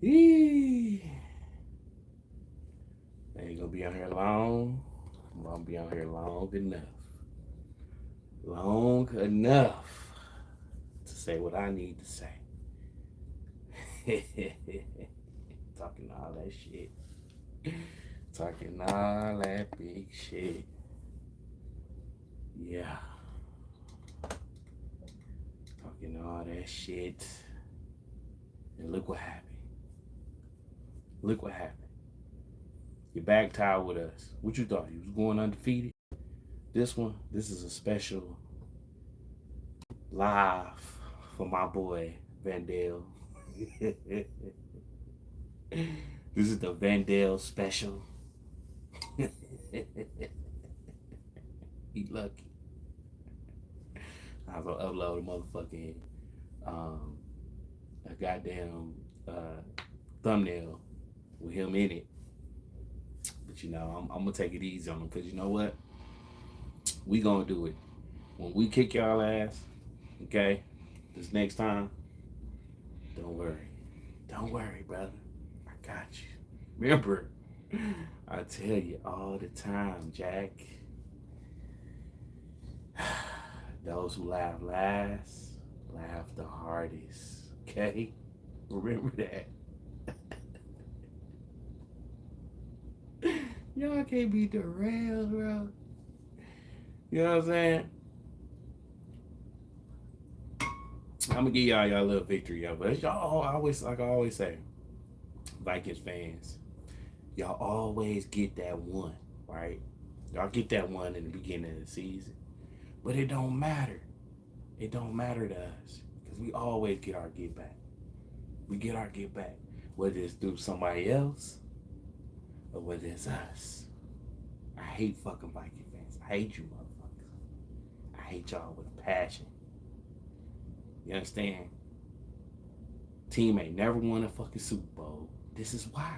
Eee. I ain't gonna be on here long. I'm gonna be on here long enough. Long enough to say what I need to say. Talking all that shit. Talking all that big shit. Yeah. Talking all that shit. And look what happened. Look what happened. You're back tied with us. What you thought? You was going undefeated? This is a special live for my boy Vandale. This is the Vandale special. He lucky. I was gonna upload a motherfucking um, a goddamn thumbnail with him in it. But I'm gonna take it easy on him because you know what? We gonna do it. When we kick y'all ass, okay? This next time, don't worry. Don't worry, brother. I got you. Remember, I tell you all the time, Jack. Those who laugh last, laugh the hardest. Okay? Remember that. Y'all can't be derailed, bro. You know what I'm saying? I'm gonna give y'all a little victory, y'all. But y'all always, like I always say, Vikings fans, y'all always get that one, right? Y'all get that one in the beginning of the season. But it don't matter. It don't matter to us. Because we always get our get back. We get our get back. Whether it's through somebody else or whether it's us. I hate fucking Viking fans. I hate you motherfuckers. I hate y'all with a passion. You understand? Team ain't never won a fucking Super Bowl. This is why.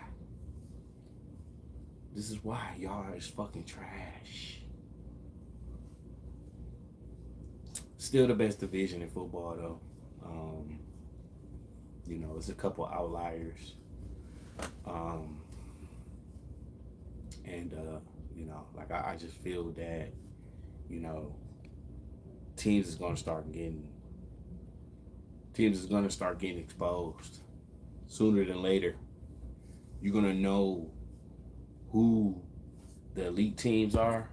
This is why y'all is fucking trash. Still the best division in football though. It's a couple outliers. Um, and like I just feel that, you know, teams is gonna start getting exposed sooner than later. You're gonna know who the elite teams are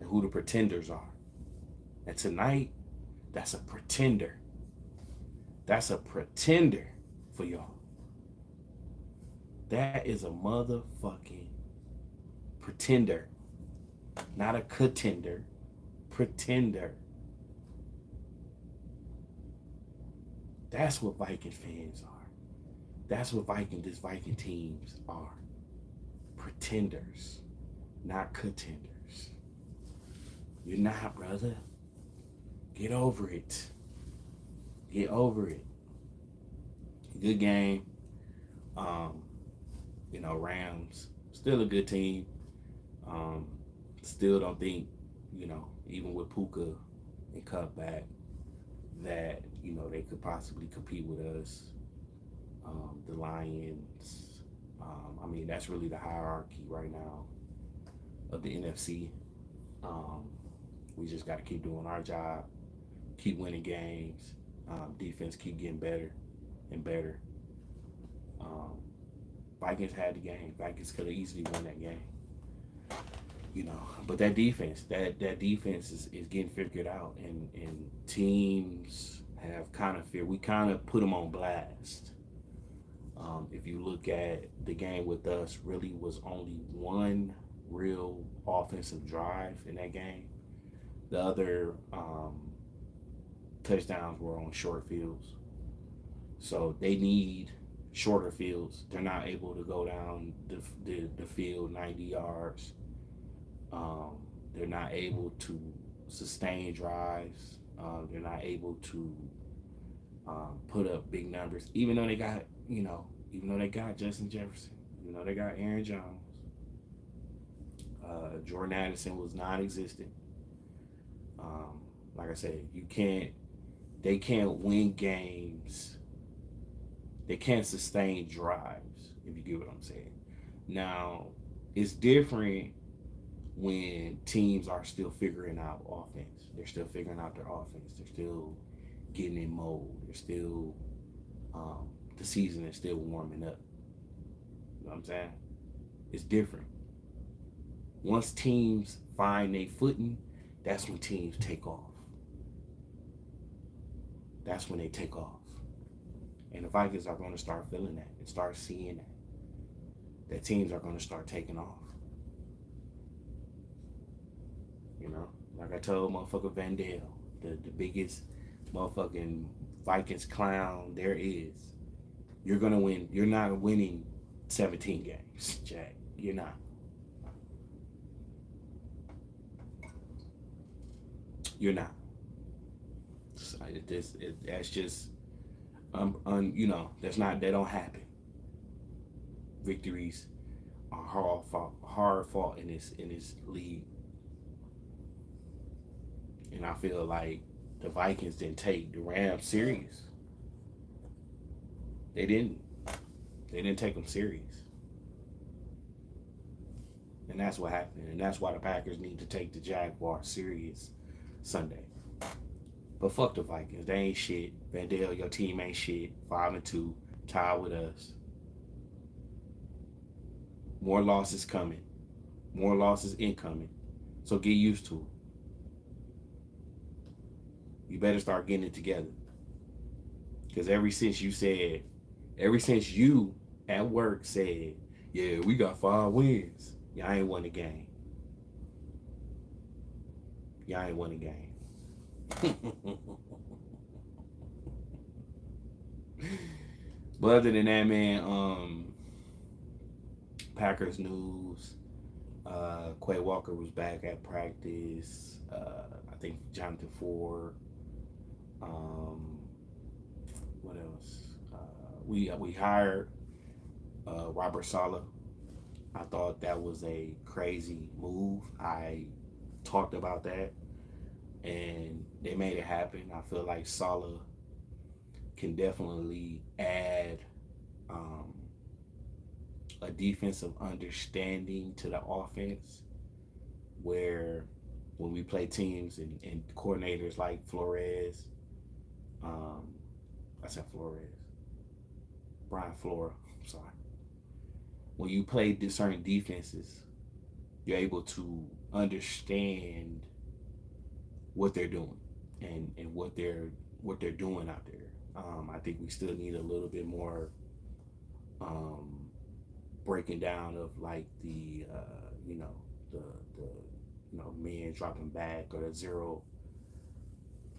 and who the pretenders are. And tonight, that's a pretender. That's a pretender for y'all. That is a motherfucking pretender. Not a contender. Pretender. That's what Viking fans are. That's what this Viking teams are. Pretenders. Not contenders. You're not, brother. Get over it. Get over it. Good game. Rams, still a good team. Still don't think, even with Puka and Cup back, that, they could possibly compete with us. The Lions. That's really the hierarchy right now of the NFC. We just got to keep doing our job, keep winning games. Defense keep getting better and better. Vikings had the game. Vikings could have easily won that game. But that defense is getting figured out, and teams have kind of feared. We kind of put them on blast. If you look at the game with us, really was only one real offensive drive in that game. The other touchdowns were on short fields. So they need shorter fields. They're not able to go down the field 90 yards. They're not able to sustain drives. They're not able to put up big numbers, even though they got, Justin Jefferson, even though they got Aaron Jones. Jordan Addison was non-existent. Like I said, they can't win games They can't sustain drives, if you get what I'm saying. Now, it's different when teams are still figuring out offense. They're still figuring out their offense. They're still getting in mode. They're still the season is still warming up. You know what I'm saying? It's different. Once teams find their footing, that's when teams take off. That's when they take off. And the Vikings are going to start feeling that and start seeing that. That teams are going to start taking off. You know, like I told motherfucker Van Dale, the biggest motherfucking Vikings clown there is. You're gonna win. You're not winning 17 games, Jack. You're not. You're not. That's just you know, that's not. That don't happen. Victories are hard fought in this league, and I feel like the Vikings didn't take the Rams serious. They didn't. They didn't take them serious, and that's what happened. And that's why the Packers need to take the Jaguars serious Sunday. But fuck the Vikings. They ain't shit. Van Dale, your team ain't shit. 5-2, tied with us. More losses coming. More losses incoming. So get used to it. You better start getting it together. Because ever since you at work said, yeah, we got 5 wins, y'all ain't won a game. Y'all ain't won a game. But other than that, man, Packers news. Quay Walker was back at practice. I think Jonathan Ford. What else? We hired Robert Saleh. I thought that was a crazy move. I talked about that, and they made it happen. I feel like Saleh can definitely add a defensive understanding to the offense, where when we play teams and coordinators like Flores, I said Flores, Brian Flora, I'm sorry. When you play certain defenses, you're able to understand what they're doing and what they're doing out there. I think we still need a little bit more breaking down of like the you know the men dropping back, or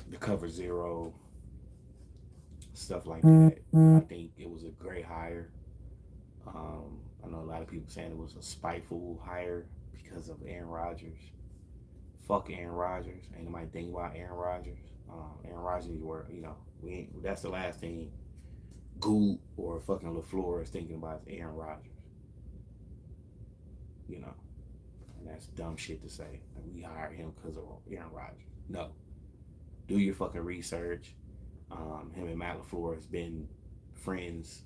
the cover zero, stuff like that. I think it was a great hire. I know a lot of people saying it was a spiteful hire because of Aaron Rodgers. Fuck Aaron Rodgers. Ain't nobody think about Aaron Rodgers. Aaron Rodgers, we ain't. That's the last thing Gould or fucking LaFleur is thinking about is Aaron Rodgers. You know, and that's dumb shit to say. Like, we hired him because of Aaron Rodgers. No, do your fucking research. Him and Matt LaFleur has been friends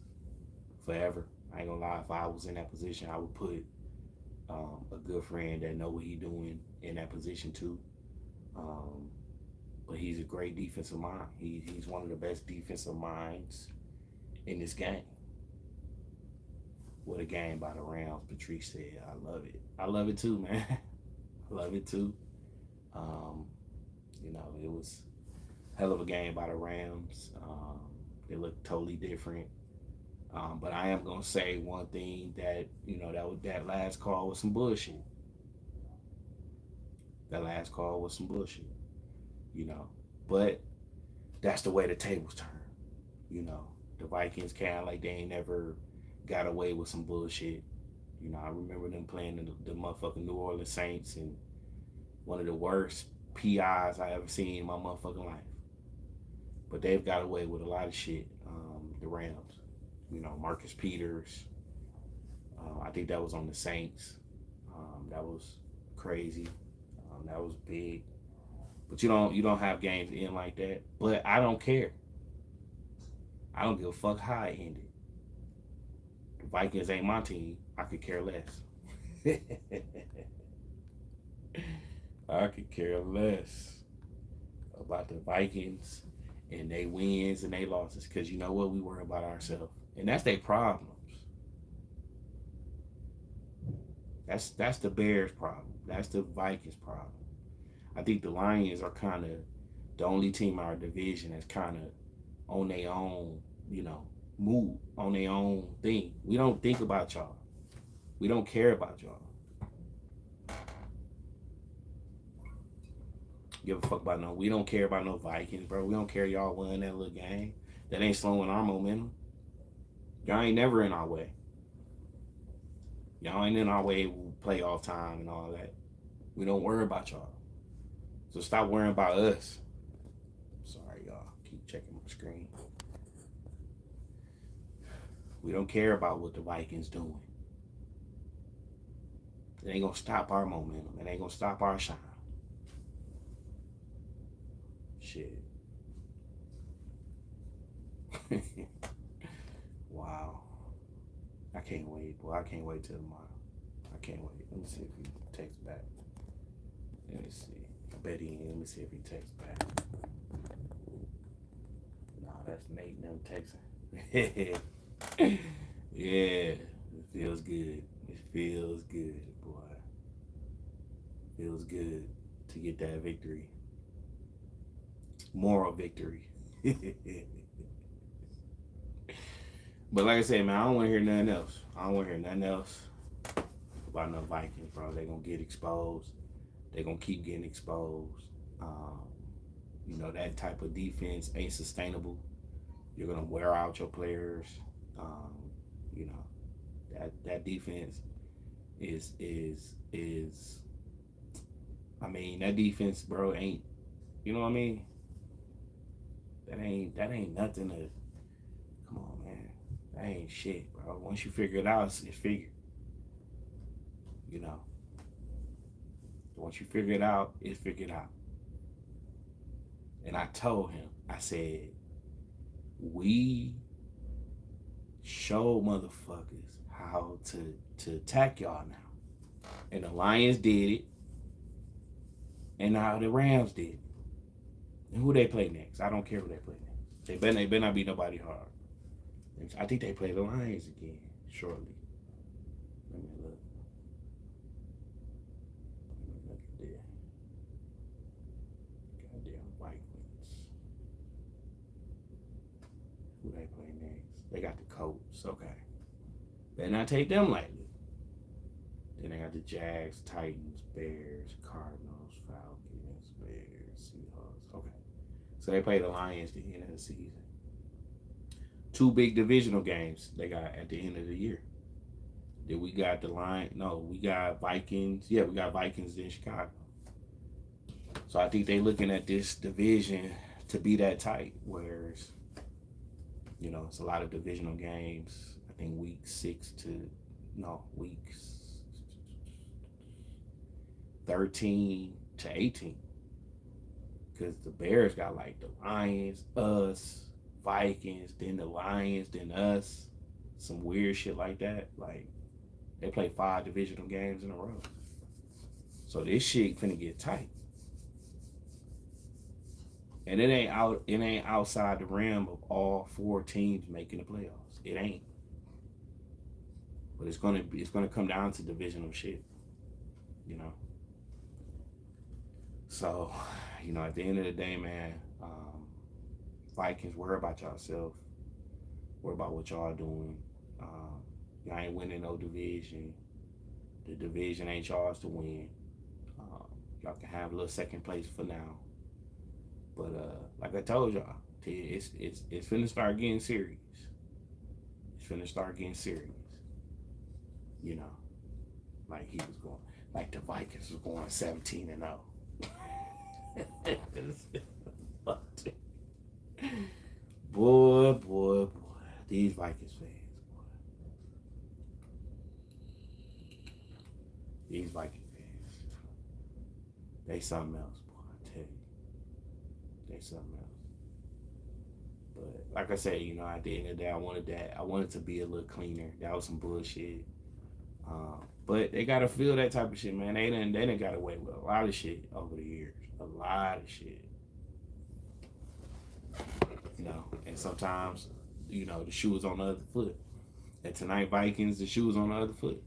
forever. I ain't gonna lie. If I was in that position, I would put a good friend that know what he doing in that position too. But he's a great defensive mind. He's one of the best defensive minds in this game. What a game by the Rams, Patrice said. I love it. I love it too, man. I love it too. It was a hell of a game by the Rams. They look totally different. But I am gonna say one thing that that last call was some bullshit. That last call was some bullshit. But that's the way the tables turn. The Vikings kind of like they ain't never got away with some bullshit. I remember them playing the motherfucking New Orleans Saints, and one of the worst PIs I ever seen in my motherfucking life. But they've got away with a lot of shit. The Rams, Marcus Peters. I think that was on the Saints. That was crazy. That was big. But you don't have games end like that. But I don't care. I don't give a fuck how it ended. The Vikings ain't my team. I could care less. I could care less about the Vikings and they wins and they losses. Because you know what? We worry about ourselves. And that's their problems. That's the Bears' problem. That's the Vikings' problem. I think the Lions are kind of the only team in our division that's kind of on their own, move, on their own thing. We don't think about y'all. We don't care about y'all. Give a fuck about no. We don't care about no Vikings, bro. We don't care y'all won that little game. That ain't slowing our momentum. Y'all ain't never in our way. Y'all ain't in our way playoff time and all that. We don't worry about y'all. So stop worrying about us. Sorry, y'all. Keep checking my screen. We don't care about what the Vikings doing. It ain't gonna stop our momentum. It ain't gonna stop our shine. Shit. Wow. I can't wait, boy. I can't wait till tomorrow. I can't wait. Let me see if he texts back. Let me see. I bet he ain't. Let me see if he texts back. Nah, that's Nate and them texting. Yeah. It feels good. It feels good, boy. Feels good to get that victory. Moral victory. But like I said, man, I don't want to hear nothing else. I don't want to hear nothing else about no Vikings, bro. They're going to get exposed. They're going to keep getting exposed. That type of defense ain't sustainable. You're going to wear out your players. That defense is I mean, that defense, bro, ain't, you know what I mean? That ain't nothing to, come on, man. That ain't shit, bro. Once you figure it out, it's figured. Once you figure it out, it's figured out. And I told him, I said, we show motherfuckers how to attack y'all now. And the Lions did it. And now the Rams did it. And who they play next? I don't care who they play next. They better not be nobody hard. I think they play the Lions again shortly. Let me look. Look at that. Goddamn Vikings. Who they play next? They got the Colts. Okay. Better not take them lightly. Then they got the Jags, Titans, Bears, Cardinals, Falcons, Bears, Seahawks. Okay. So they play the Lions at the end of the season. 2 big divisional games they got at the end of the year. Then we got we got Vikings. Yeah, we got Vikings in Chicago. So I think they're looking at this division to be that tight, whereas, it's a lot of divisional games. I think weeks 13 to 18. Because the Bears got like the Lions, us, Vikings, then the Lions, then us. Some weird shit like that. Like, they play 5 divisional games in a row. So this shit finna get tight. And it ain't outside the realm of all 4 teams making the playoffs. It ain't. But it's gonna come down to divisional shit. So, at the end of the day, man, Vikings, worry about yourself. Worry about what y'all doing. Y'all ain't winning no division. The division ain't yours to win. Y'all can have a little second place for now. But like I told y'all, it's finna start getting serious. It's finna start getting serious. Like he was going, like the Vikings was going 17-0. Boy. These Vikings fans, boy. These Vikings fans. They something else, boy, I tell you. They something else. But like I said, at the end of the day, I wanted that. I wanted to be a little cleaner. That was some bullshit. But they gotta feel that type of shit, man. They done got away with a lot of shit over the years. A lot of shit. And sometimes, the shoe is on the other foot. And tonight, Vikings, the shoe is on the other foot.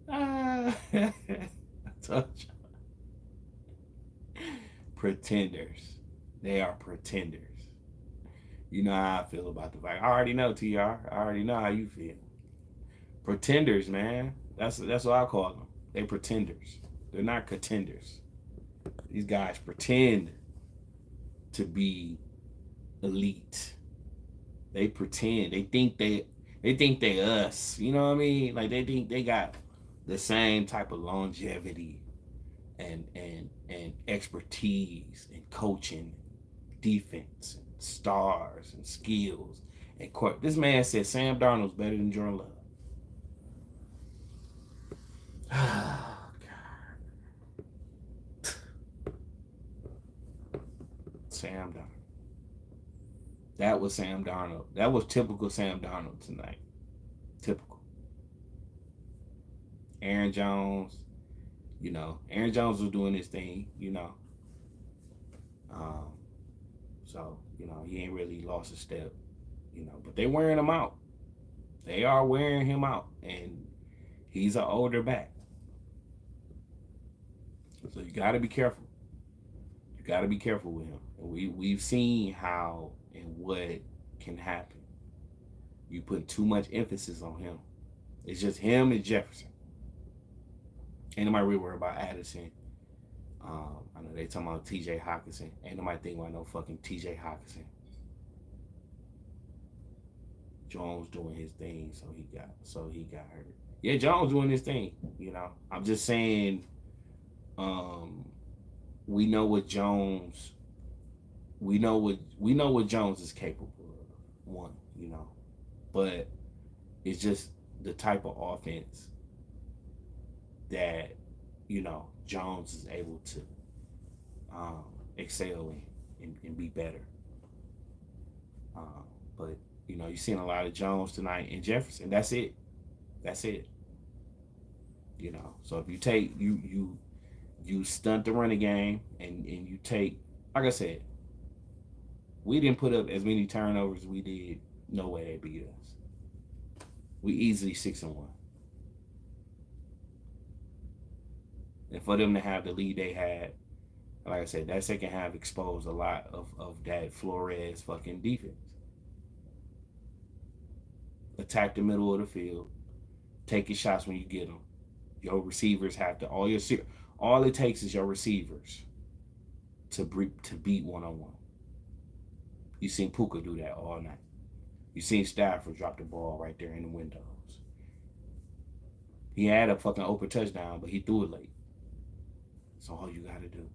I told you. Pretenders. They are pretenders. You know how I feel about the Vikings. I already know, TR. I already know how you feel. Pretenders, man. That's what I call them. They pretenders. They're not contenders. These guys pretend to be elite. They pretend. They think they us. You know what I mean? Like they think they got the same type of longevity and expertise and coaching, defense, and stars and skills and court. This man said Sam Darnold's better than Jordan Love. Oh God. Sam Darnold. That was Sam Darnold. That was typical Sam Darnold tonight. Typical. Aaron Jones. Aaron Jones was doing his thing. Um, so he ain't really lost a step. But they wearing him out. They are wearing him out, and he's an older back. So you got to be careful. You got to be careful with him. And we've seen how and what can happen. You put too much emphasis on him. It's just him and Jefferson. Ain't nobody really worried about Addison. I know they talking about T.J. Hockenson. Ain't nobody thinking about no fucking T.J. Hockenson. Jones doing his thing, so he got hurt. Yeah, Jones doing his thing. I'm just saying. We know what Jones. We know what Jones is capable of. One, but it's just the type of offense that Jones is able to excel in and be better. But you've seen a lot of Jones tonight and Jefferson. That's it. So if you take you stunt the running game and you take, like I said, we didn't put up as many turnovers as we did. No way they beat us. We easily 6-1. And for them to have the lead they had, like I said, that second half exposed a lot of that Flores fucking defense. Attack the middle of the field. Take your shots when you get them. Your receivers have to, all it takes is your receivers to beat one-on-one. You seen Puka do that all night. You seen Stafford drop the ball right there in the windows. He had a fucking open touchdown, but he threw it late. That's all you got to do.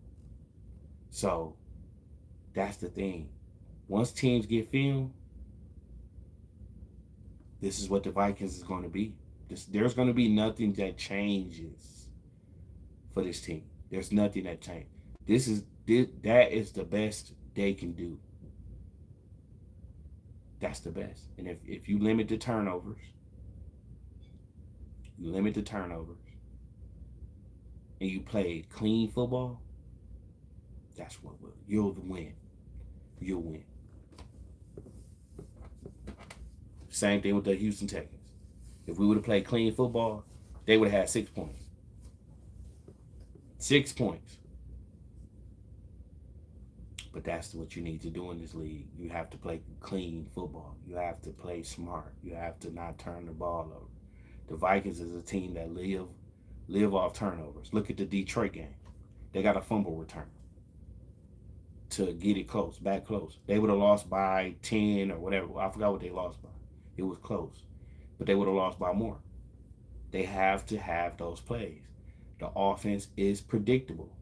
So that's the thing. Once teams get film, this is what the Vikings is going to be. There's going to be nothing that changes for this team. There's nothing that changes. That is the best they can do. That's the best. And if you limit the turnovers, and you play clean football, that's what you'll win. You'll win. Same thing with the Houston Texans. If we would have played clean football, they would have had 6 points. 6 points. But that's what you need to do in this league. You have to play clean football. You have to play smart. You have to not turn the ball over. The Vikings is a team that live off turnovers. Look at the Detroit game. They got a fumble return to get it close, back close. They would have lost by 10 or whatever. I forgot what they lost by. It was close. But they would have lost by more. They have to have those plays. The offense is predictable.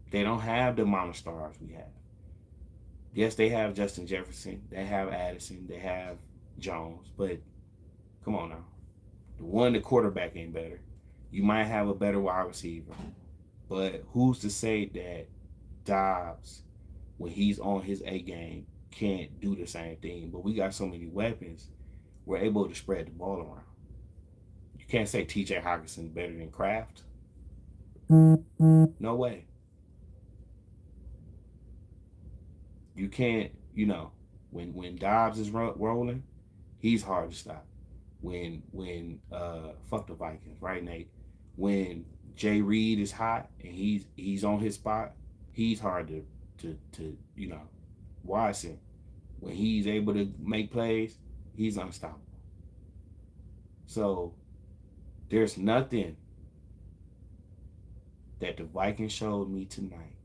They don't have the amount of stars we have. Yes, they have Justin Jefferson. They have Addison. They have Jones. But come on now. The quarterback ain't better. You might have a better wide receiver, but who's to say that Dobbs, when he's on his A game, can't do the same thing? But we got so many weapons, we're able to spread the ball around. You can't say TJ Hawkinson better than Kraft. No way. You can't. When Dobbs is rolling, he's hard to stop. When fuck the Vikings, right, Nate? When Jay Reed is hot and he's on his spot, he's hard to Watson. When he's able to make plays, he's unstoppable. So there's nothing that the Vikings showed me tonight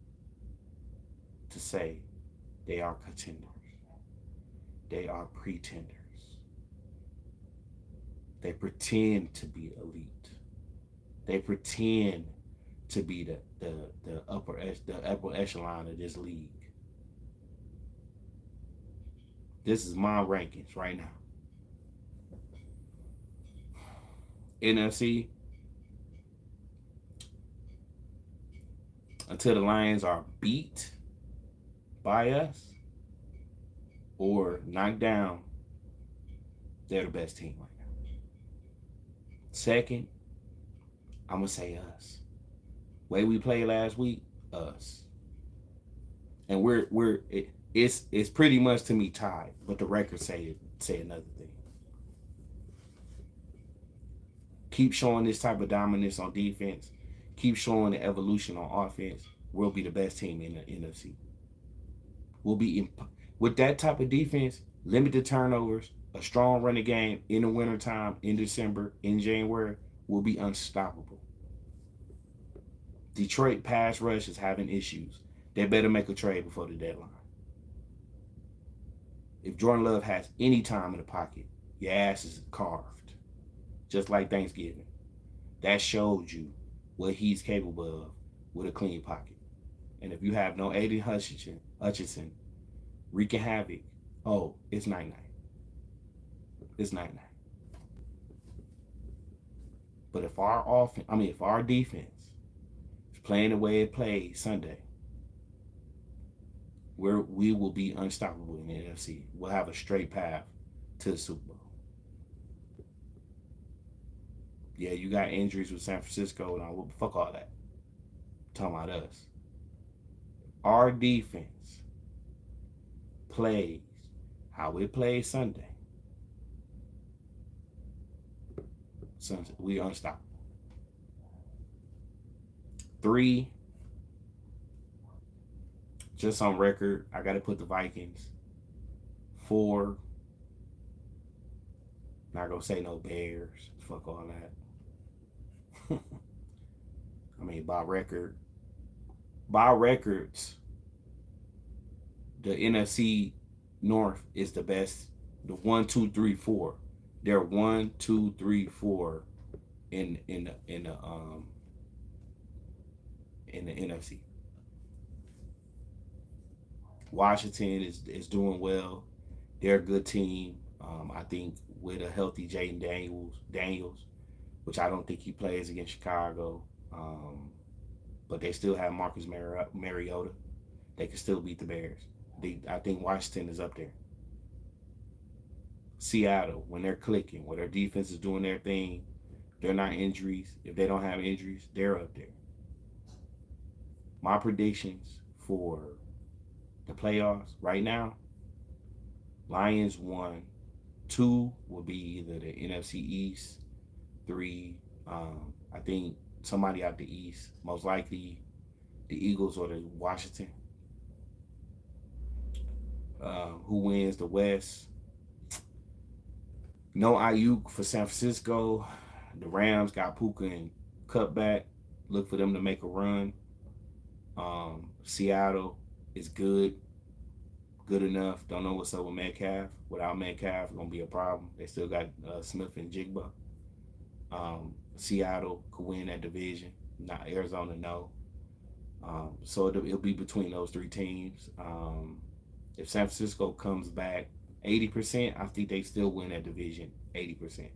to say they are contenders. They are pretenders. They pretend to be elite. They pretend to be the upper echelon of this league. This is my rankings right now. NFC, until the Lions are beat by us or knocked down, they're the best team right now. Second, I'm gonna say us. Way we played last week, us. And it's pretty much to me tied, but the records say another thing. Keep showing this type of dominance on defense. Keep showing the evolution on offense. We'll be the best team in the NFC. We'll be with that type of defense, limited turnovers, a strong running game in the wintertime, in December, in January, we'll be unstoppable. Detroit pass rush is having issues. They better make a trade before the deadline. If Jordan Love has any time in the pocket, your ass is carved. Just like Thanksgiving. That showed you what he's capable of with a clean pocket. And if you have no Aiden Hutchinson wreaking havoc, oh, it's night-night. It's night-night. But if our defense is playing the way it played Sunday, we will be unstoppable in the NFC. We'll have a straight path to the Super Bowl. Yeah, you got injuries with San Francisco and all. Fuck all that. I'm talking about us. Our defense plays how it played Sunday. We unstoppable. 3, just on record, I got to put the Vikings. 4, not going to say no Bears. Fuck all that. By records, the NFC North is the best. The 1, 2, 3, 4. They're 1, 2, 3, 4 in the NFC. Washington is doing well. They're a good team. I think with a healthy Jaden Daniels, which I don't think he plays against Chicago, but they still have Marcus Mariota. They can still beat the Bears. I think Washington is up there. Seattle, when they're clicking, when their defense is doing their thing, they're not injuries. If they don't have injuries, they're up there. My predictions for the playoffs right now, Lions 1, 2 will be either the NFC East, 3, I think somebody out the East, most likely the Eagles or the Washington. Who wins the West? No Ayuk for San Francisco. The Rams got Puka and cut back. Look for them to make a run. Seattle is good enough. Don't know what's up with Metcalf. Without Metcalf, it's going to be a problem. They still got Smith and Jigba. Seattle could win that division. Not Arizona, no. So it'll be between those 3 teams. If San Francisco comes back 80%, I think they still win that division 80%.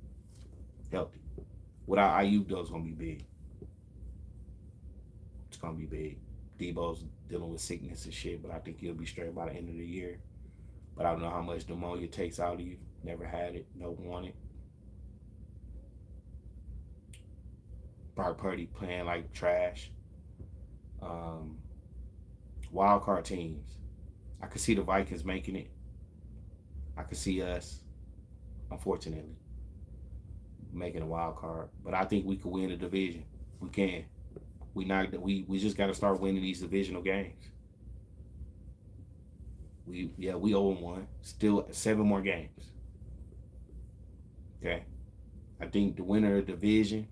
Healthy. Without IU, though, it's gonna be big. It's gonna be big. Debo's dealing with sickness and shit, but I think he'll be straight by the end of the year. But I don't know how much pneumonia takes out of you. Never had it. Don't want it. Brock Purdy playing like trash. Um, Wild card teams. I could see the Vikings making it. I could see us, unfortunately, making a wild card. But I think we could win the division. We can. We just got to start winning these divisional games. We 0-1. Still 7 more games. Okay. I think the winner of the division,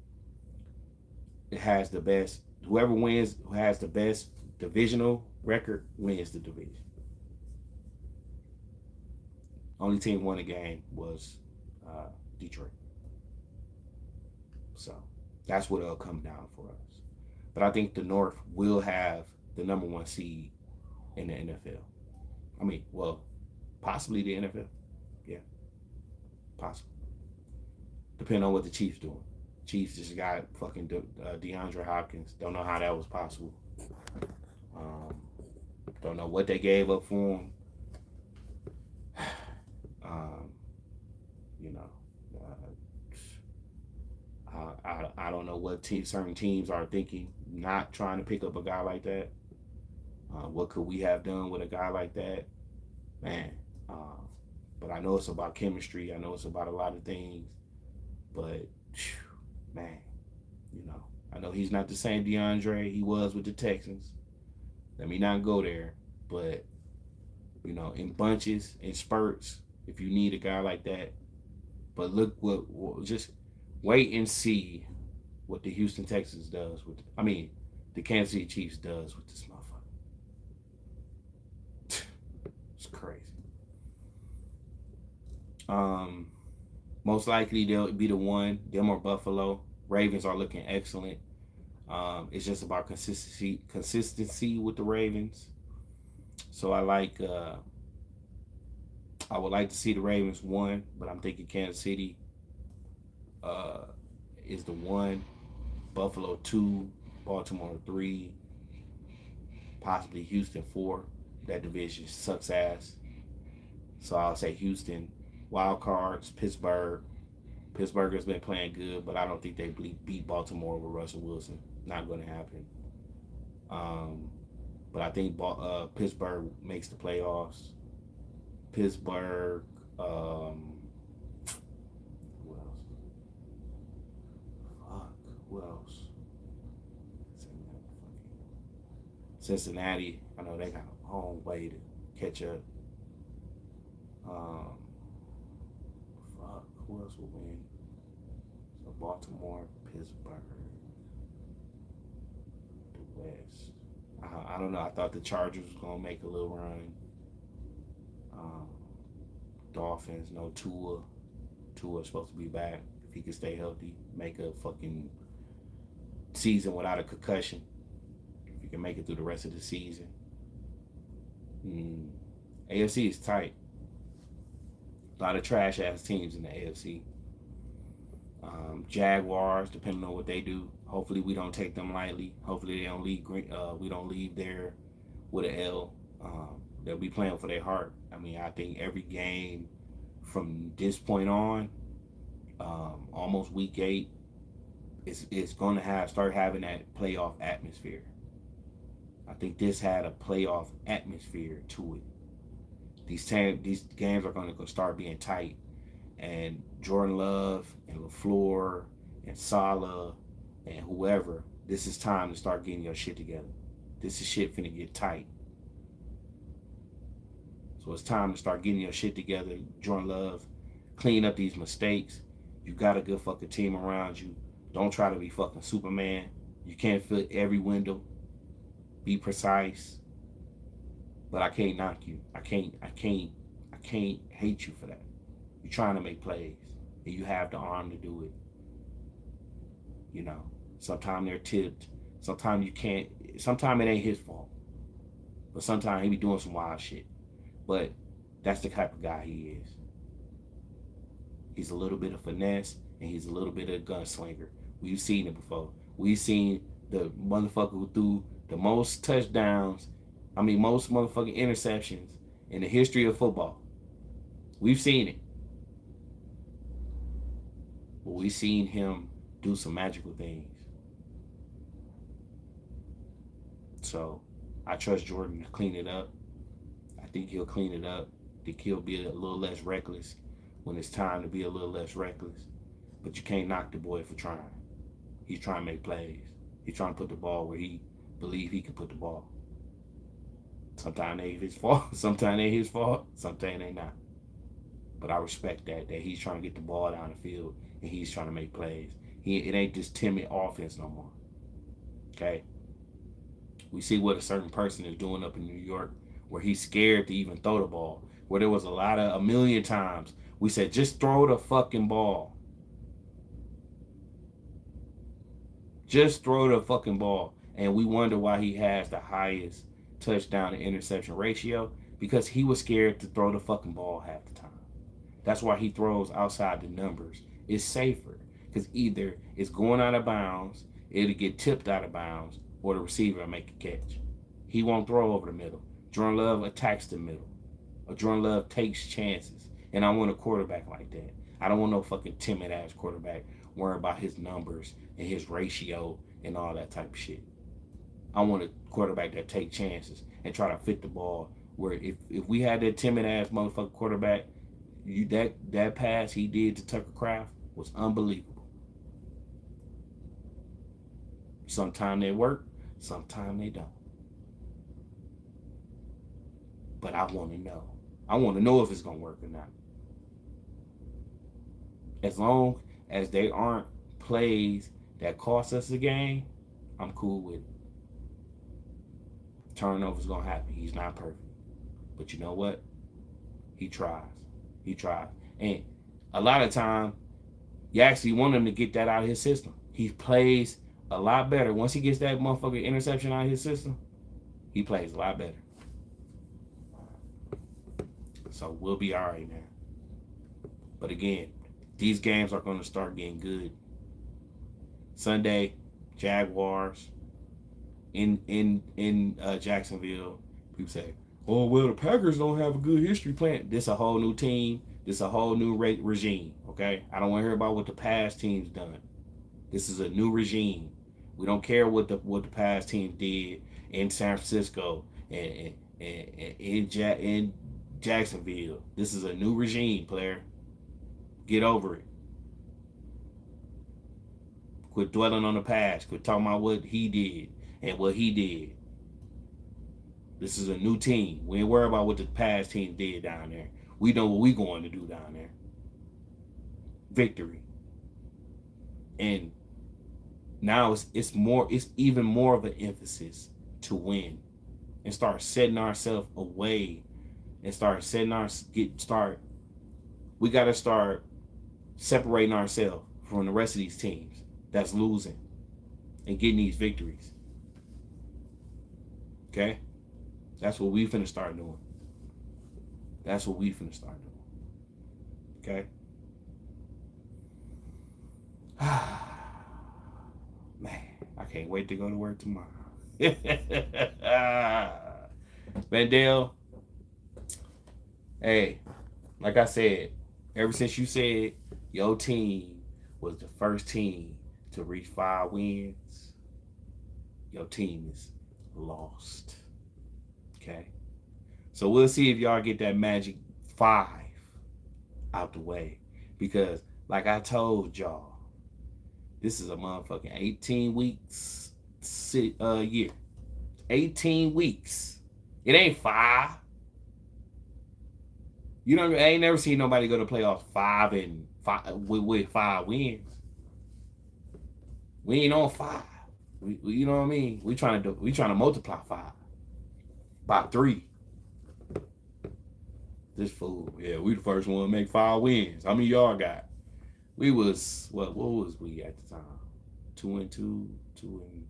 it has the best. Whoever wins, who has the best divisional record, wins the division. Only team won the game was Detroit. So that's what it'll come down for us. But I think the North will have the number one seed in the NFL. I mean, well, possibly the NFL. Yeah, possible. Depending on what the Chiefs doing. Chiefs just got fucking DeAndre Hopkins. Don't know how that was possible. Um, don't know what they gave up for him. Um, you know, I don't know what certain teams are thinking, not trying to pick up a guy like that. What could we have done with a guy like that? Man. But I know it's about chemistry. I know it's about a lot of things. But, man, I know he's not the same DeAndre he was with the Texans. Let me not go there. But, in bunches, in spurts, if you need a guy like that. But look just wait and see what the Houston Texans does with, the Kansas City Chiefs does with this motherfucker. It's crazy. Most likely they'll be the one. Them or Buffalo. Ravens are looking excellent. It's just about consistency with the Ravens. So I would like to see the Ravens 1, but I'm thinking Kansas City is the 1, Buffalo 2, Baltimore 3, possibly Houston 4. That division sucks ass. So I'll say Houston. Wild cards, Pittsburgh. Pittsburgh has been playing good, but I don't think they beat Baltimore with Russell Wilson. Not going to happen. But I think Pittsburgh makes the playoffs. Pittsburgh. Who else? Fuck. Who else? Cincinnati. I know they got a long way to catch up. Fuck. Who else will win? So Baltimore, Pittsburgh, the West. I don't know. I thought the Chargers was gonna make a little run. Dolphins, no Tua. Tua's supposed to be back if he can stay healthy. Make a fucking season without a concussion. If he can make it through the rest of the season. AFC is tight. A lot of trash ass teams in the AFC. Jaguars, depending on what they do. Hopefully we don't take them lightly. Hopefully they don't leave. We don't leave there with an L. They'll be playing for their heart. I think every game from this point on, almost week 8, it's going to start having that playoff atmosphere. I think this had a playoff atmosphere to it. These games are going to start being tight, and Jordan Love and LaFleur and Saleh and whoever, this is time to start getting your shit together. This is shit finna get tight. So it's time to start getting your shit together. Jordan Love, clean up these mistakes. You got a good fucking team around you. Don't try to be fucking Superman. You can't fit every window. Be precise. But I can't knock you. I can't hate you for that. You're trying to make plays. And you have the arm to do it. Sometimes they're tipped. Sometimes you can't. Sometimes it ain't his fault. But sometimes he be doing some wild shit. But that's the type of guy he is. He's a little bit of finesse, and he's a little bit of gunslinger. We've seen it before. We've seen the motherfucker who threw the most touchdowns, most motherfucking interceptions in the history of football. We've seen it. But we've seen him do some magical things. So I trust Jordan to clean it up. I think he'll clean it up. I think he'll be a little less reckless when it's time to be a little less reckless. But you can't knock the boy for trying. He's trying to make plays. He's trying to put the ball where he believes he can put the ball. Sometimes it ain't his fault. Sometimes it ain't his fault. Sometimes it ain't not. But I respect that he's trying to get the ball down the field and he's trying to make plays. It ain't this timid offense no more. Okay? We see what a certain person is doing up in New York where he's scared to even throw the ball. Where there was a million times we said, just throw the fucking ball. Just throw the fucking ball. And we wonder why he has the highest touchdown to interception ratio, because he was scared to throw the fucking ball half the time. That's why he throws outside the numbers. It's safer because either it's going out of bounds, it'll get tipped out of bounds, or the receiver will make a catch. He won't throw over the middle. Jordan Love attacks the middle. Or Jordan Love takes chances. And I want a quarterback like that. I don't want no fucking timid ass quarterback worrying about his numbers and his ratio and all that type of shit. I want a quarterback that take chances and try to fit the ball. Where if we had that timid ass motherfucker quarterback, that pass he did to Tucker Kraft was unbelievable. Sometimes they work, sometimes they don't. But I want to know. I want to know if it's going to work or not. As long as they aren't plays that cost us the game, I'm cool with it. Turnovers going to happen. He's not perfect. But you know what? He tries. He tries. And a lot of time, you actually want him to get that out of his system. He plays a lot better. Once he gets that motherfucking interception out of his system, he plays a lot better. So we'll be all right, man. But again, these games are going to start getting good. Sunday, Jaguars in Jacksonville. People say, oh, well, the Packers don't have a good history playing. This a whole new team. This a whole new regime, okay? I don't want to hear about what the past team's done. This is a new regime. We don't care what the past team did in San Francisco and in Jacksonville. This is a new regime, player. Get over it. Quit dwelling on the past. Quit talking about what he did and what he did. This is a new team. We ain't worried about what the past team did down there. We know what we're going to do down there. Victory. And now it's even more of an emphasis to win and start setting ourselves away and we got to start separating ourselves from the rest of these teams that's losing and getting these victories. Okay? That's what we finna start doing. That's what we finna start doing. Okay? Man, I can't wait to go to work tomorrow. Vandale, hey, like I said, ever since you said your team was the first team to reach 5 wins, your team is lost. Okay? So we'll see if y'all get that magic 5 out the way. Because, like I told y'all, this is a motherfucking 18 weeks year. 18 weeks. It ain't 5. You know, I ain't never seen nobody go to playoffs 5 with 5 wins. We ain't on 5. We you know what I mean? We trying to multiply 5 by 3. This fool, yeah, we the first one to make 5 wins. How many y'all got? We was what was we at the time? 2-2, 2 and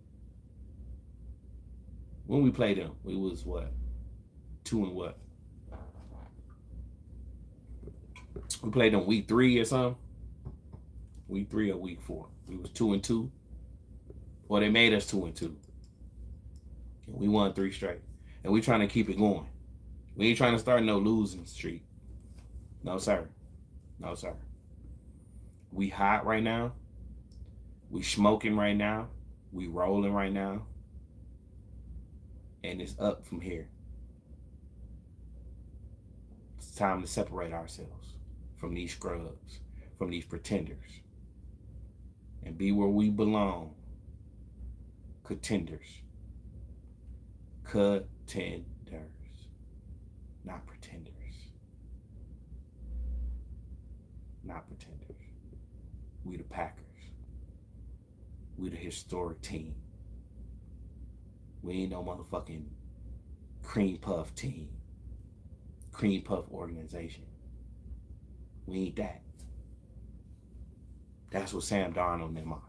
when we played them, we was what? 2 and what? We played them week 3 or something. Week 3 or week 4. We was 2-2. Well, they made us 2-2. We won 3 straight, and we trying to keep it going. We ain't trying to start no losing streak. No sir, no sir. We hot right now. We smoking right now. We rolling right now, and it's up from here. It's time to separate ourselves from these scrubs, from these pretenders, and be where we belong. Contenders. Contenders. Not pretenders. Not pretenders. We the Packers. We the historic team. We ain't no motherfucking cream puff team. Cream puff organization. We ain't that. That's what Sam Darnold and them are.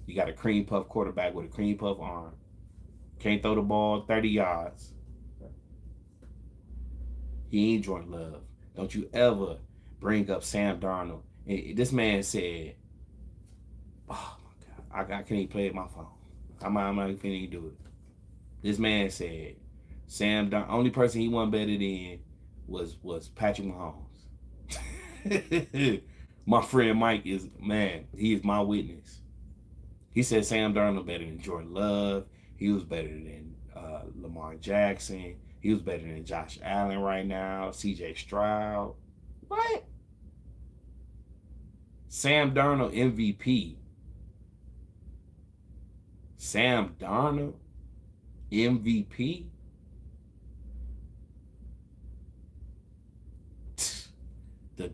You got a cream puff quarterback with a cream puff arm. Can't throw the ball 30 yards. He ain't Jordan Love. Don't you ever bring up Sam Darnold. And this man said, oh my God, I can't even play with my phone. I'm not even finna do it. This man said, Sam Darnold, only person he wasn't better than was Patrick Mahomes. My friend Mike is, man, he is my witness. He said Sam Darnold better than Jordan Love. He was better than Lamar Jackson. He was better than Josh Allen right now. CJ Stroud. What? Sam Darnold MVP. Sam Darnold MVP. The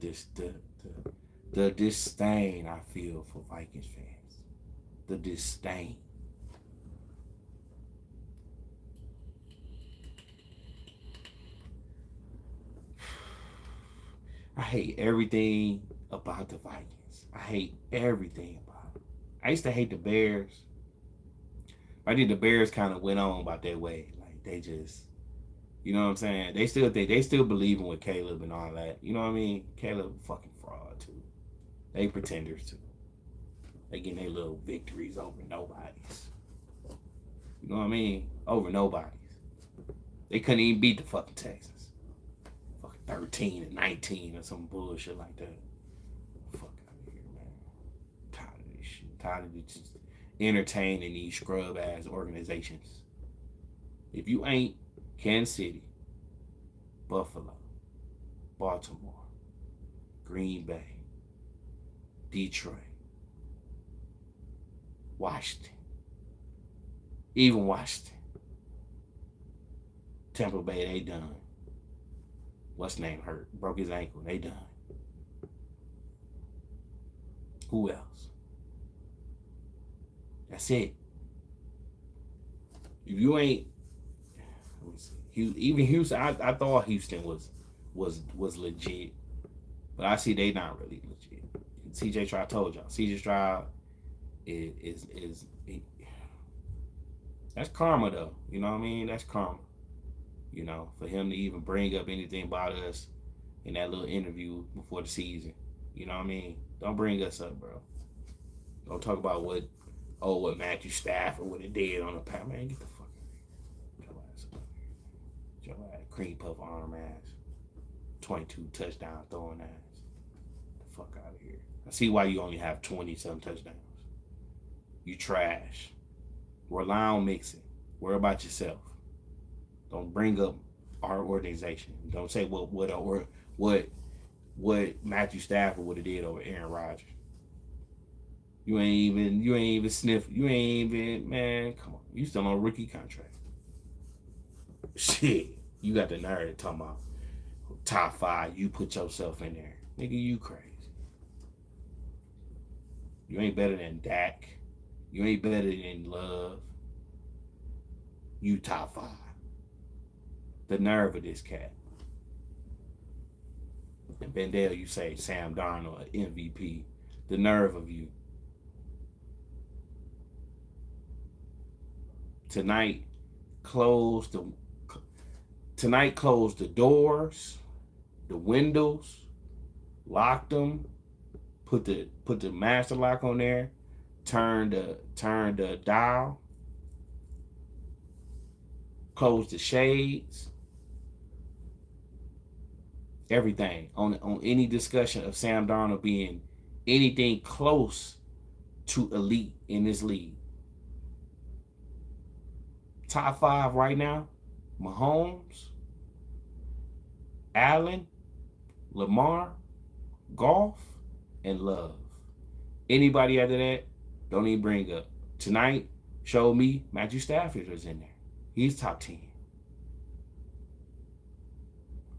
disdain I feel for Vikings fans. The disdain. I hate everything about the Vikings. I hate everything about it. I used to hate the Bears. I think the Bears kind of went on about their way. Like they just, you know what I'm saying? They still believing with Caleb and all that. You know what I mean? Caleb fucking fraud too. They pretenders too. They getting their little victories over nobodies. You know what I mean? Over nobodies. They couldn't even beat the fucking Texans. 13-19 or some bullshit like that. Fuck out of here, man. Tired of this shit. Tired of just entertaining these scrub ass organizations. If you ain't Kansas City, Buffalo, Baltimore, Green Bay, Detroit, Washington, even Washington, Tampa Bay, they done. What's name hurt? Broke his ankle. They done. Who else? That's it. If you ain't, let me see. Even Houston, I thought Houston was legit, but I see they not really legit. CJ Stroud, I told y'all. CJ Stroud is that's karma though. You know what I mean? That's karma. You know, for him to even bring up anything about us in that little interview before the season. You know what I mean? Don't bring us up, bro. Don't talk about what Matthew Stafford would have did on the pack. Man, get the fuck out of here. Your ass up here. Your ass, cream puff arm ass. 22 touchdown throwing ass. Get the fuck out of here. I see why you only have 20-some touchdowns. You trash. Rely on Mixon. Worry about yourself. Don't bring up our organization. Don't say what Matthew Stafford would have did over Aaron Rodgers. You ain't even sniff. You ain't even, man, come on. You still on a rookie contract. Shit. You got the nerve talking about top 5. You put yourself in there. Nigga, you crazy. You ain't better than Dak. You ain't better than Love. You top 5. The nerve of this cat. And Bendale, you say Sam Darnold, an MVP. The nerve of you. Tonight, close the doors, the windows, lock them, put the master lock on there, turn the dial, close the shades, everything on any discussion of Sam Darnold being anything close to elite in this league. Top five right now: Mahomes, Allen, Lamar, Goff, and Love. Anybody after that, don't even bring up. Tonight showed me Matthew Stafford was in there. He's top 10.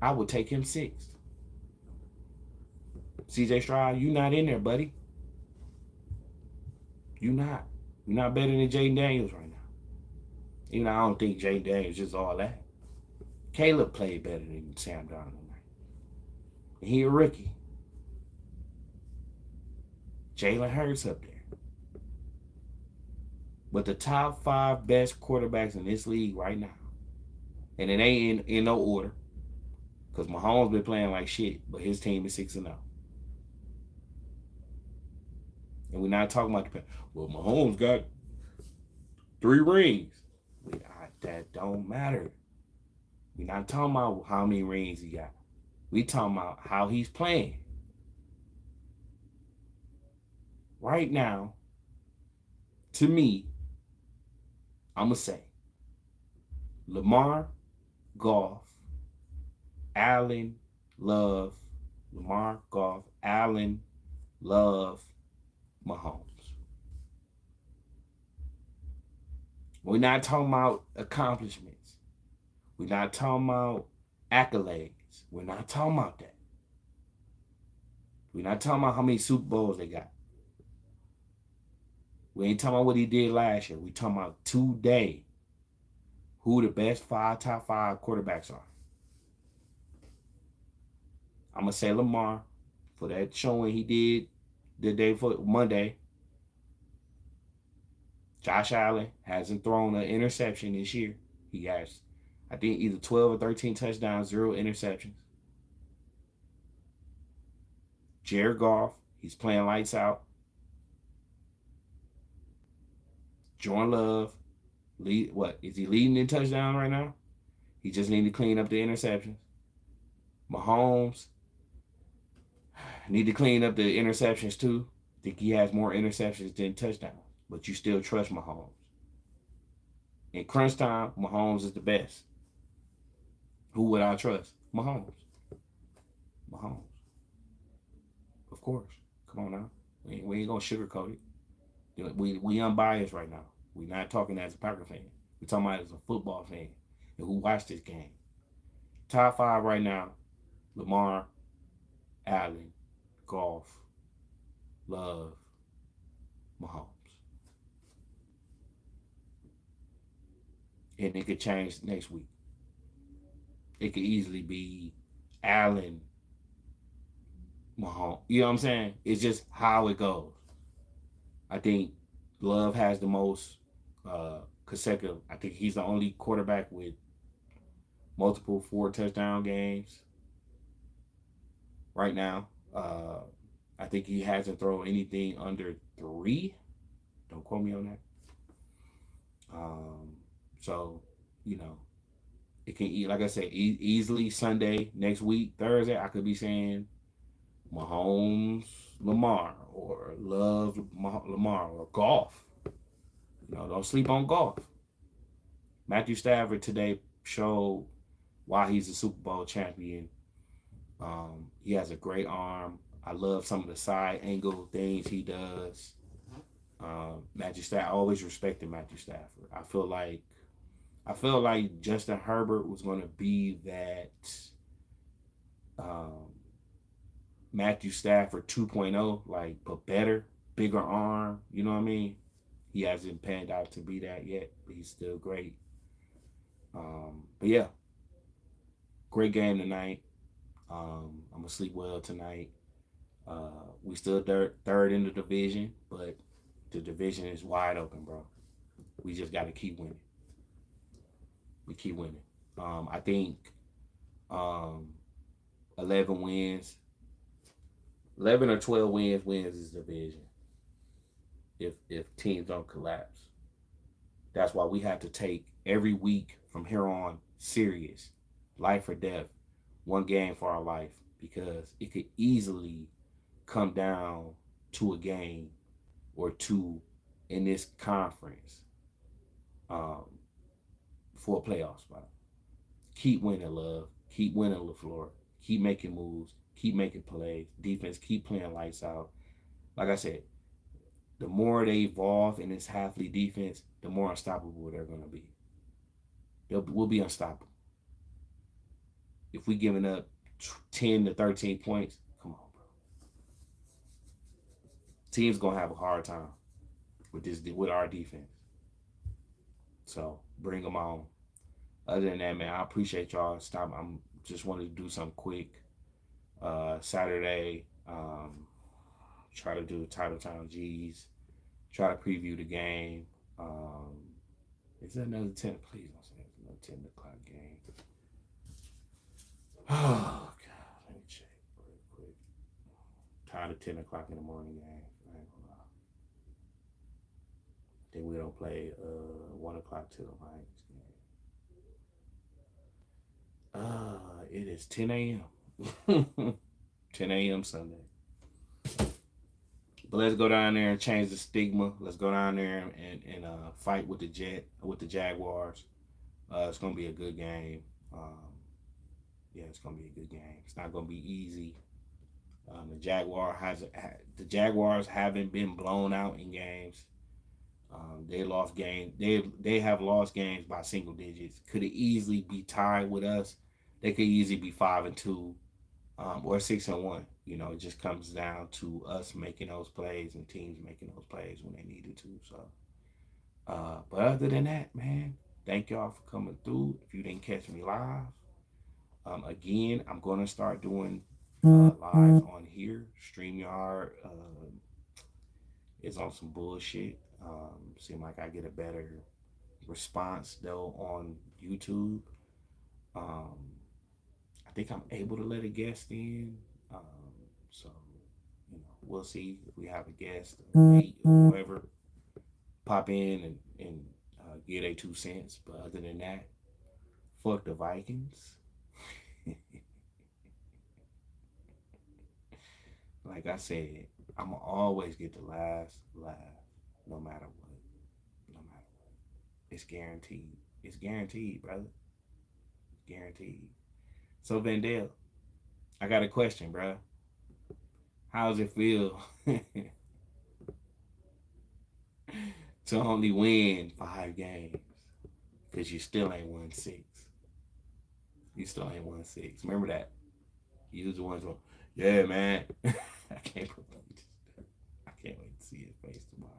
I would take him sixth. CJ Stroud, you not in there, buddy. You not. You're not better than Jaden Daniels right now. Even though I don't think Jaden Daniels is all that. Caleb played better than Sam Darnold tonight. And he a rookie. Jalen Hurts up there. But the top five best quarterbacks in this league right now, and it ain't in no order, because Mahomes been playing like shit, but his team is 6-0. And we're not talking about well, Mahomes got 3 rings. That don't matter. We're not talking about how many rings he got. We talking about how he's playing. Right now, to me, I'm going to say Lamar, Goff, Allen, Love, Lamar, Goff, Allen, Love, Mahomes. We're not talking about accomplishments. We're not talking about accolades. We're not talking about that. We're not talking about how many Super Bowls they got. We ain't talking about what he did last year. We talking about today. Who the best top five quarterbacks are. I'm going to say Lamar for that showing he did the day for Monday. Josh Allen hasn't thrown an interception this year. He has, I think, either 12 or 13 touchdowns, 0 interceptions. Jared Goff, he's playing lights out. Jordan Love, is he leading in touchdown right now? He just need to clean up the interceptions. Mahomes need to clean up the interceptions too. I think he has more interceptions than touchdowns, but you still trust Mahomes. In crunch time, Mahomes is the best. Who would I trust? Mahomes. Mahomes. Of course. Come on now. We ain't gonna sugarcoat it. We unbiased right now. We're not talking as a Packer fan. We're talking about as a football fan and who watched this game. Top five right now: Lamar, Allen, Goff, Love, Mahomes. And it could change next week. It could easily be Allen, Mahomes. You know what I'm saying? It's just how it goes. I think Love has the most consecutive. I think he's the only quarterback with multiple 4-touchdown games right now. I think he hasn't thrown anything under 3. Don't quote me on that. So, it can, like I said, easily Sunday, next week, Thursday, I could be saying Mahomes, Lamar, or Love, Lamar, or Goff. Don't sleep on Goff. Matthew Stafford today showed why he's a Super Bowl champion. He has a great arm. I love some of the side angle things he does. Matthew Stafford, I always respected Matthew Stafford. I feel like Justin Herbert was going to be that Matthew Stafford 2.0, like, but better, bigger arm. You know what I mean? He hasn't panned out to be that yet, but he's still great. But yeah, great game tonight. I'm gonna sleep well tonight. We still third in the division, but the division is wide open, bro. We just got to keep winning. We keep winning. I think 11 wins, 11 or 12 wins this division. if teams don't collapse. That's why we have to take every week from here on serious, life or death, one game for our life, because it could easily come down to a game or two in this conference um, for a playoff spot. Keep winning, love. Keep winning, LaFleur. Keep making moves. Keep making plays. Defense, keep playing lights out. Like I said, the more they evolve in this halfly defense, the more unstoppable they're going to be. We'll be unstoppable. If we giving up 10 to 13 points, come on, bro. Team's going to have a hard time with our defense. So bring them on. Other than that, man, I appreciate y'all. Stop. I'm just wanted to do something quick. Saturday, try to do Title Town G's. Try to preview the game. Is that another 10? Please don't say it's another 10 o'clock game. Oh God, let me check real quick. Tired of 10 o'clock in the morning game. I ain't gonna lie. Then we don't play 1 o'clock till the Vikings game. It is 10 a.m. 10 a.m. Sunday. But let's go down there and change the stigma. Let's go down there and fight with the Jaguars. It's gonna be a good game. Yeah, it's gonna be a good game. It's not gonna be easy. The Jaguars haven't been blown out in games. They lost games. They have lost games by single digits. Could it easily be tied with us? They could easily be 5-2, or 6-1. You know, it just comes down to us making those plays and teams making those plays when they needed to. So, but other than that, man, thank y'all for coming through. If you didn't catch me live, again, I'm gonna start doing lives on here. StreamYard is on some bullshit. Seem like I get a better response though on YouTube. Um, I think I'm able to let a guest in. So, we'll see if we have a guest or Nate or whoever pop in and get a 2 cents. But other than that, fuck the Vikings. Like I said, I'ma always get the last laugh, no matter what. No matter what. It's guaranteed. It's guaranteed, brother. Guaranteed. So Vandale, I got a question, bro. How does it feel to only win 5 games? Because you still ain't won 6. You still ain't won 6. Remember that. You was the ones going, yeah, man. I can't believe this. I can't wait to see his face tomorrow.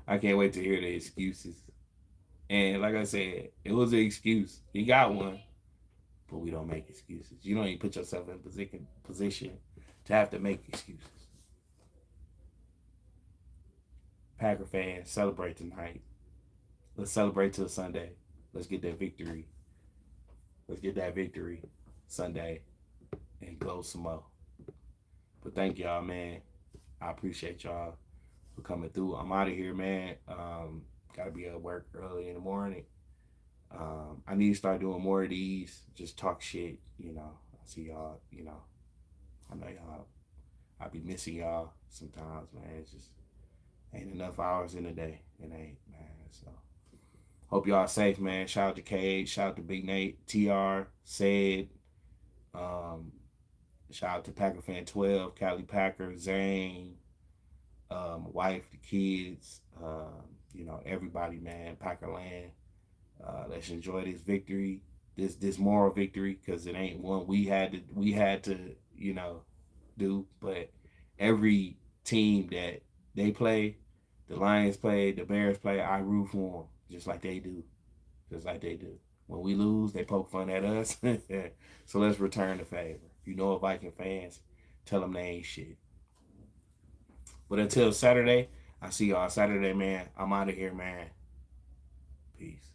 I can't wait to hear the excuses. And like I said, it was an excuse. He got one, but we don't make excuses. You don't even put yourself in position to have to make excuses. Packer fans, celebrate tonight. Let's celebrate till Sunday. Let's get that victory. Let's get that victory Sunday and go some more. But thank y'all, man. I appreciate y'all for coming through. I'm out of here, man. Gotta be at work early in the morning. I need to start doing more of these. Just talk shit, I see y'all, I know y'all. I be missing y'all sometimes, man. It's just ain't enough hours in a day. It ain't, man. So hope y'all safe, man. Shout out to Cade. Shout out to Big Nate, TR, Said. Um, Shout out to Packer Fan 12, Cali Packer, Zane, wife, the kids, everybody, man. Packer Land. Let's enjoy this victory, this moral victory, because it ain't one we had to do, but every team that they play, the Lions play, the Bears play, I root for them just like they do, When we lose, they poke fun at us, so let's return the favor. Viking fans, tell them they ain't shit. But until Saturday, I see y'all Saturday, man. I'm out of here, man. Peace.